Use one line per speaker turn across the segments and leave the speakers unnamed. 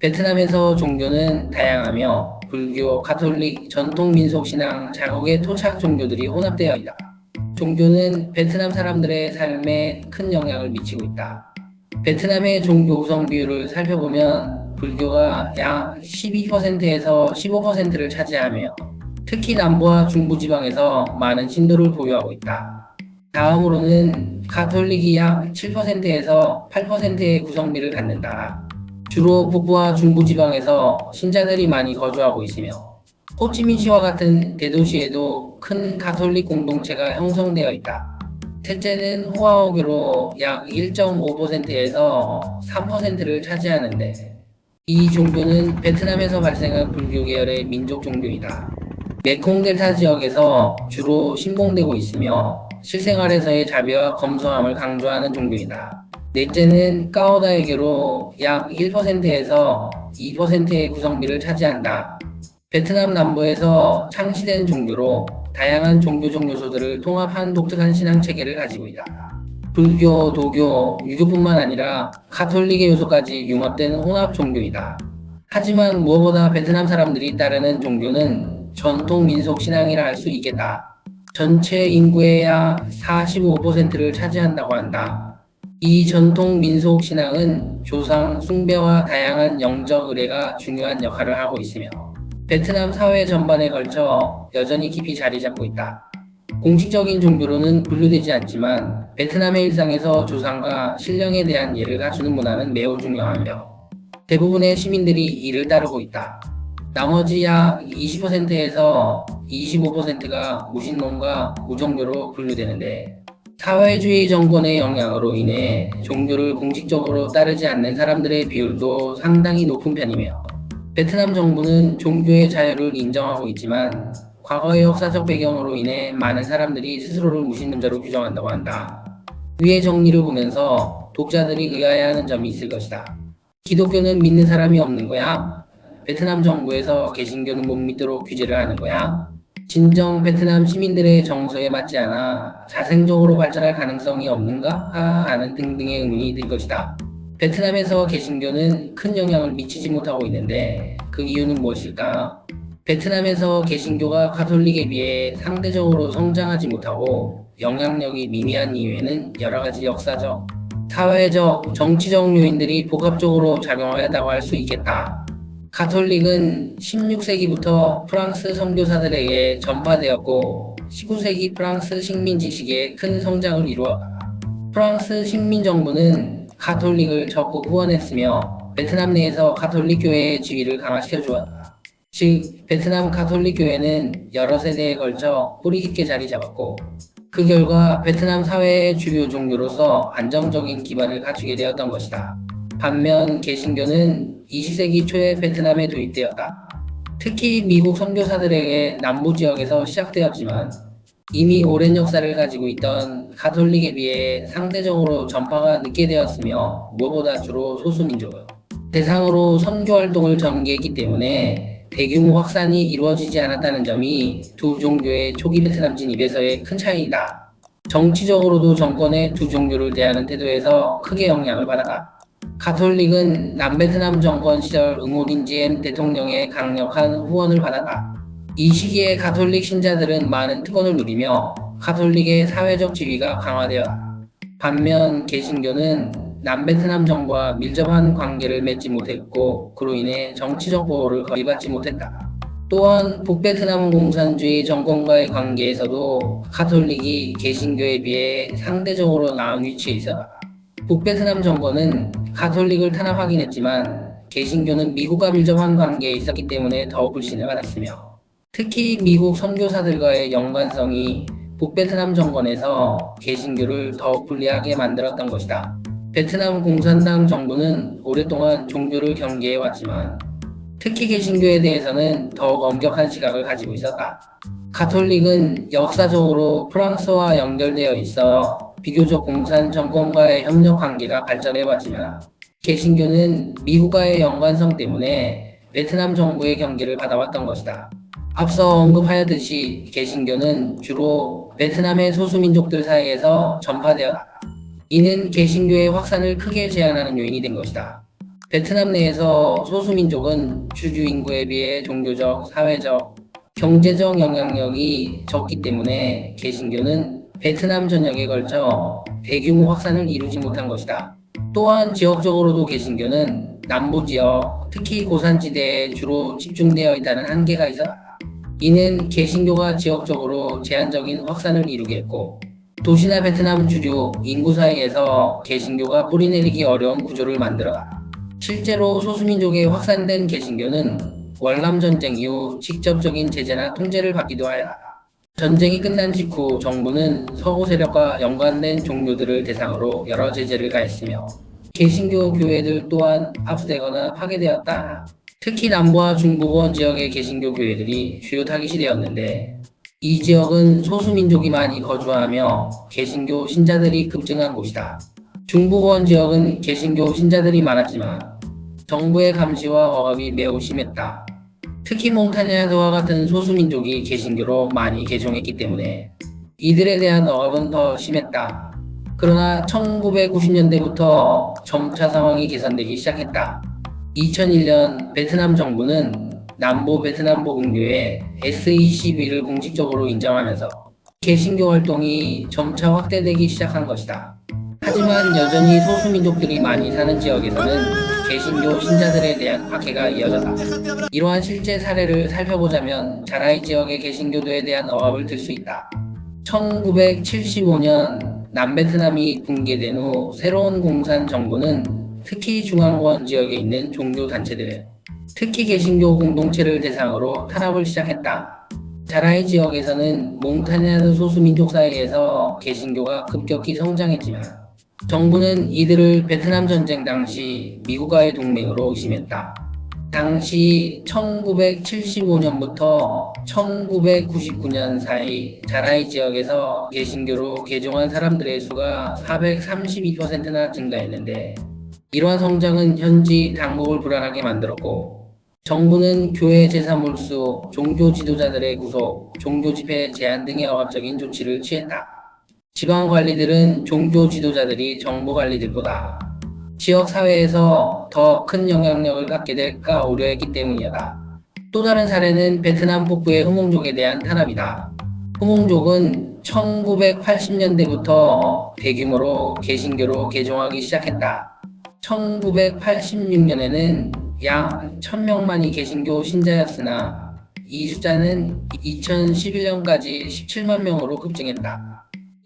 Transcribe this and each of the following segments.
베트남에서 종교는 다양하며 불교, 가톨릭, 전통 민속 신앙, 자국의 토착 종교들이 혼합되어 있다. 종교는 베트남 사람들의 삶에 큰 영향을 미치고 있다. 베트남의 종교 구성 비율을 살펴보면 불교가 약 12%에서 15%를 차지하며 특히 남부와 중부 지방에서 많은 신도를 보유하고 있다. 다음으로는 가톨릭이 약 7%에서 8%의 구성비를 갖는다. 주로 북부와 중부 지방에서 신자들이 많이 거주하고 있으며 호치민시와 같은 대도시에도 큰 가톨릭 공동체가 형성되어 있다. 셋째는 호아어교로 약 1.5%에서 3%를 차지하는데 이 종교는 베트남에서 발생한 불교 계열의 민족 종교이다. 메콩델타 지역에서 주로 신봉되고 있으며 실생활에서의 자비와 검소함을 강조하는 종교이다. 넷째는 까오다이교로 약 1%에서 2%의 구성비를 차지한다. 베트남 남부에서 창시된 종교로 다양한 종교 요소들을 통합한 독특한 신앙 체계를 가지고 있다. 불교, 도교, 유교뿐만 아니라 가톨릭의 요소까지 융합된 혼합 종교이다. 하지만 무엇보다 베트남 사람들이 따르는 종교는 전통 민속 신앙이라 할 수 있겠다. 전체 인구의 약 45%를 차지한다고 한다. 이 전통 민속 신앙은 조상, 숭배와 다양한 영적 의례가 중요한 역할을 하고 있으며 베트남 사회 전반에 걸쳐 여전히 깊이 자리 잡고 있다. 공식적인 종교로는 분류되지 않지만 베트남의 일상에서 조상과 신령에 대한 예를 갖추는 문화는 매우 중요하며 대부분의 시민들이 이를 따르고 있다. 나머지 약 20%에서 25%가 무신론과 무종교로 분류되는데 사회주의 정권의 영향으로 인해 종교를 공식적으로 따르지 않는 사람들의 비율도 상당히 높은 편이며 베트남 정부는 종교의 자유를 인정하고 있지만 과거의 역사적 배경으로 인해 많은 사람들이 스스로를 무신론자로 규정한다고 한다. 위의 정리를 보면서 독자들이 의아해하는 점이 있을 것이다. 기독교는 믿는 사람이 없는 거야? 베트남 정부에서 개신교는 못 믿도록 규제를 하는 거야? 진정 베트남 시민들의 정서에 맞지 않아 자생적으로 발전할 가능성이 없는가? 하는 등등의 의문이 들 것이다. 베트남에서 개신교는 큰 영향을 미치지 못하고 있는데 그 이유는 무엇일까? 베트남에서 개신교가 가톨릭에 비해 상대적으로 성장하지 못하고 영향력이 미미한 이유에는 여러가지 역사적, 사회적, 정치적 요인들이 복합적으로 작용하였다고 할 수 있겠다. 가톨릭은 16세기부터 프랑스 선교사들에게 전파되었고 19세기 프랑스 식민 지식에 큰 성장을 이루었다. 프랑스 식민 정부는 가톨릭을 적극 후원했으며 베트남 내에서 가톨릭 교회의 지위를 강화시켜 주었다. 즉 베트남 가톨릭 교회는 여러 세대에 걸쳐 뿌리 깊게 자리 잡았고 그 결과 베트남 사회의 주요 종교로서 안정적인 기반을 갖추게 되었던 것이다. 반면 개신교는 20세기 초에 베트남에 도입되었다. 특히 미국 선교사들에게 남부 지역에서 시작되었지만 이미 오랜 역사를 가지고 있던 가톨릭에 비해 상대적으로 전파가 늦게 되었으며 무엇보다 주로 소수민족을 대상으로 선교활동을 전개했기 때문에 대규모 확산이 이루어지지 않았다는 점이 두 종교의 초기 베트남 진입에서의 큰 차이이다. 정치적으로도 정권의 두 종교를 대하는 태도에서 크게 영향을 받았다. 가톨릭은 남베트남 정권 시절 응호딘지엠 대통령의 강력한 후원을 받았다. 이 시기에 가톨릭 신자들은 많은 특권을 누리며 가톨릭의 사회적 지위가 강화되었다. 반면 개신교는 남베트남 정부와 밀접한 관계를 맺지 못했고 그로 인해 정치적 보호를 거의 받지 못했다. 또한 북베트남 공산주의 정권과의 관계에서도 가톨릭이 개신교에 비해 상대적으로 나은 위치에 있었다. 북베트남 정권은 가톨릭을 탄압하긴 했지만 개신교는 미국과 밀접한 관계에 있었기 때문에 더욱 불신을 받았으며 특히 미국 선교사들과의 연관성이 북베트남 정권에서 개신교를 더욱 불리하게 만들었던 것이다. 베트남 공산당 정부는 오랫동안 종교를 경계해왔지만 특히 개신교에 대해서는 더욱 엄격한 시각을 가지고 있었다. 가톨릭은 역사적으로 프랑스와 연결되어 있어 비교적 공산 정권과의 협력 관계가 발전해왔지만 개신교는 미국과의 연관성 때문에 베트남 정부의 경계를 받아왔던 것이다. 앞서 언급하였듯이 개신교는 주로 베트남의 소수민족들 사이에서 전파되었다. 이는 개신교의 확산을 크게 제한하는 요인이 된 것이다. 베트남 내에서 소수민족은 주류 인구에 비해 종교적, 사회적, 경제적 영향력이 적기 때문에 개신교는 베트남 전역에 걸쳐 대규모 확산을 이루지 못한 것이다. 또한 지역적으로도 개신교는 남부 지역, 특히 고산지대에 주로 집중되어 있다는 한계가 있어 이는 개신교가 지역적으로 제한적인 확산을 이루게 했고 도시나 베트남 주류 인구 사이에서 개신교가 뿌리내리기 어려운 구조를 만들어 실제로 소수민족에 확산된 개신교는 월남전쟁 이후 직접적인 제재나 통제를 받기도 하였다. 전쟁이 끝난 직후 정부는 서구 세력과 연관된 종교들을 대상으로 여러 제재를 가했으며 개신교 교회들 또한 압수되거나 파괴되었다. 특히 남부와 중부권 지역의 개신교 교회들이 주요 타깃이 되었는데 이 지역은 소수민족이 많이 거주하며 개신교 신자들이 급증한 곳이다. 중부권 지역은 개신교 신자들이 많았지만 정부의 감시와 억압이 매우 심했다. 특히 몽타냐드와 같은 소수민족이 개신교로 많이 개종했기 때문에 이들에 대한 억압은 더 심했다. 그러나 1990년대부터 점차 상황이 개선되기 시작했다. 2001년 베트남 정부는 남부 베트남 복음교회 SECB를 공식적으로 인정하면서 개신교 활동이 점차 확대되기 시작한 것이다. 하지만 여전히 소수민족들이 많이 사는 지역에서는 개신교 신자들에 대한 박해가 이어졌다. 이러한 실제 사례를 살펴보자면 자라이 지역의 개신교도에 대한 억압을 들 수 있다. 1975년 남베트남이 붕괴된 후 새로운 공산 정부는 특히 중앙권 지역에 있는 종교단체들, 특히 개신교 공동체를 대상으로 탄압을 시작했다. 자라이 지역에서는 몽타냐드 소수민족 사이에서 개신교가 급격히 성장했지만 정부는 이들을 베트남 전쟁 당시 미국과의 동맹으로 의심했다. 당시 1975년부터 1999년 사이 자라이 지역에서 개신교로 개종한 사람들의 수가 432%나 증가했는데 이러한 성장은 현지 당국을 불안하게 만들었고 정부는 교회 제사 몰수, 종교 지도자들의 구속, 종교 집회 제한 등의 억압적인 조치를 취했다. 지방 관리들은 종교 지도자들이 정부 관리들보다 지역 사회에서 더 큰 영향력을 갖게 될까 우려했기 때문이다. 또 다른 사례는 베트남 북부의 후몽족에 대한 탄압이다. 후몽족은 1980년대부터 대규모로 개신교로 개종하기 시작했다. 1986년에는 약 1000명만이 개신교 신자였으나 이 숫자는 2011년까지 17만 명으로 급증했다.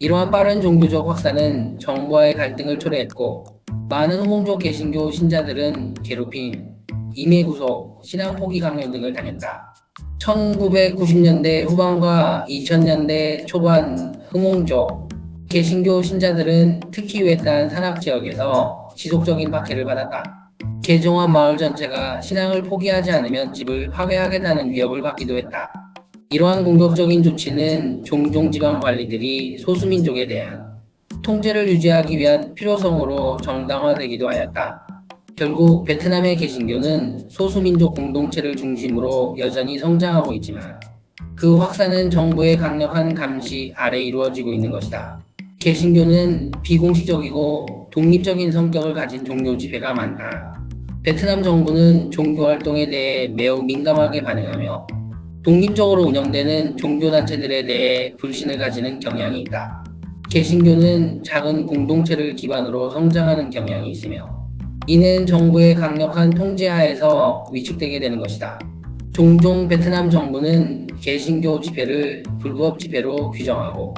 이러한 빠른 종교적 확산은 정부와의 갈등을 초래했고 많은 후몽족 개신교 신자들은 괴롭힘, 임의 구속, 신앙 포기 강요 등을 당했다. 1990년대 후반과 2000년대 초반 후몽족 개신교 신자들은 특히 외딴 산악지역에서 지속적인 박해를 받았다. 개종한 마을 전체가 신앙을 포기하지 않으면 집을 파괴하겠다는 위협을 받기도 했다. 이러한 공격적인 조치는 종종 지방 관리들이 소수민족에 대한 통제를 유지하기 위한 필요성으로 정당화되기도 하였다. 결국 베트남의 개신교는 소수민족 공동체를 중심으로 여전히 성장하고 있지만 그 확산은 정부의 강력한 감시 아래 이루어지고 있는 것이다. 개신교는 비공식적이고 독립적인 성격을 가진 종교 집회가 많다. 베트남 정부는 종교 활동에 대해 매우 민감하게 반응하며 독립적으로 운영되는 종교단체들에 대해 불신을 가지는 경향이 있다. 개신교는 작은 공동체를 기반으로 성장하는 경향이 있으며 이는 정부의 강력한 통제하에서 위축되게 되는 것이다. 종종 베트남 정부는 개신교 집회를 불법 집회로 규정하고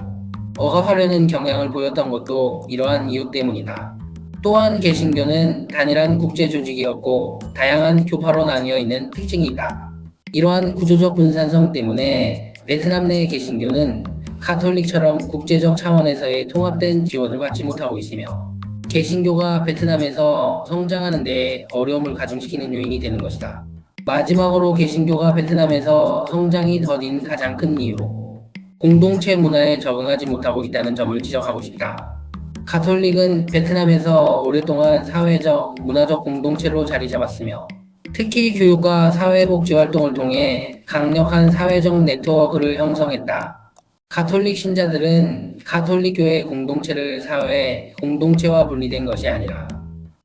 억압하려는 경향을 보였던 것도 이러한 이유 때문이다. 또한 개신교는 단일한 국제조직이었고 다양한 교파로 나뉘어 있는 특징이 있다. 이러한 구조적 분산성 때문에 베트남 내 개신교는 가톨릭처럼 국제적 차원에서의 통합된 지원을 받지 못하고 있으며 개신교가 베트남에서 성장하는 데 어려움을 가중시키는 요인이 되는 것이다. 마지막으로 개신교가 베트남에서 성장이 더딘 가장 큰 이유로 공동체 문화에 적응하지 못하고 있다는 점을 지적하고 싶다. 가톨릭은 베트남에서 오랫동안 사회적, 문화적 공동체로 자리 잡았으며 특히 교육과 사회복지 활동을 통해 강력한 사회적 네트워크를 형성했다. 가톨릭 신자들은 가톨릭 교회 공동체를 사회 공동체와 분리된 것이 아니라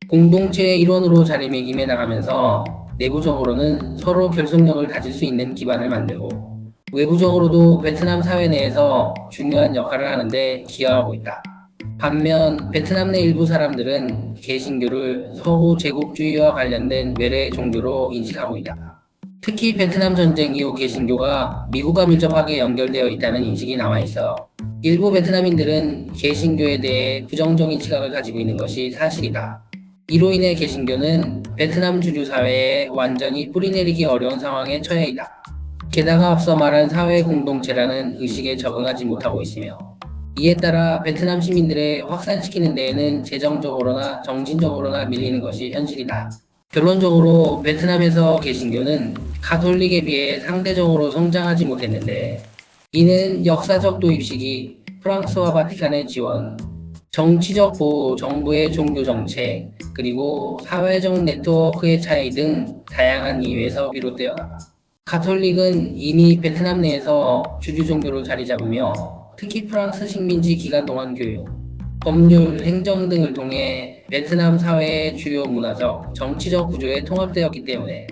공동체의 일원으로 자리매김해 나가면서 내부적으로는 서로 결속력을 다질 수 있는 기반을 만들고 외부적으로도 베트남 사회 내에서 중요한 역할을 하는데 기여하고 있다. 반면 베트남 내 일부 사람들은 개신교를 서구 제국주의와 관련된 외래 종교로 인식하고 있다. 특히 베트남 전쟁 이후 개신교가 미국과 밀접하게 연결되어 있다는 인식이 남아 있어 일부 베트남인들은 개신교에 대해 부정적인 시각을 가지고 있는 것이 사실이다. 이로 인해 개신교는 베트남 주류 사회에 완전히 뿌리내리기 어려운 상황에 처해 있다. 게다가 앞서 말한 사회 공동체라는 의식에 적응하지 못하고 있으며 이에 따라 베트남 시민들의 확산시키는 데에는 재정적으로나 정신적으로나 밀리는 것이 현실이다. 결론적으로 베트남에서 개신교는 가톨릭에 비해 상대적으로 성장하지 못했는데 이는 역사적 도입 시기, 프랑스와 바티칸의 지원, 정치적 보호, 정부의 종교 정책, 그리고 사회적 네트워크의 차이 등 다양한 이유에서 비롯되었다. 가톨릭은 이미 베트남 내에서 주류 종교로 자리 잡으며 특히 프랑스 식민지 기간 동안 교육, 법률, 행정 등을 통해 베트남 사회의 주요 문화적, 정치적 구조에 통합되었기 때문에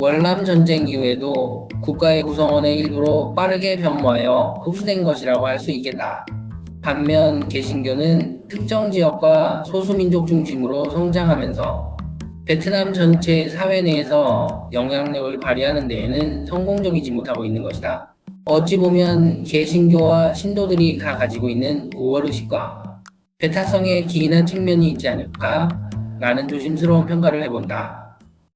월남 전쟁 이후에도 국가의 구성원의 일부로 빠르게 변모하여 흡수된 것이라고 할 수 있겠다. 반면 개신교는 특정 지역과 소수민족 중심으로 성장하면서 베트남 전체 사회 내에서 영향력을 발휘하는 데에는 성공적이지 못하고 있는 것이다. 어찌 보면 개신교와 신도들이 다 가지고 있는 우월의식과 배타성에 기인한 측면이 있지 않을까? 라는 조심스러운 평가를 해본다.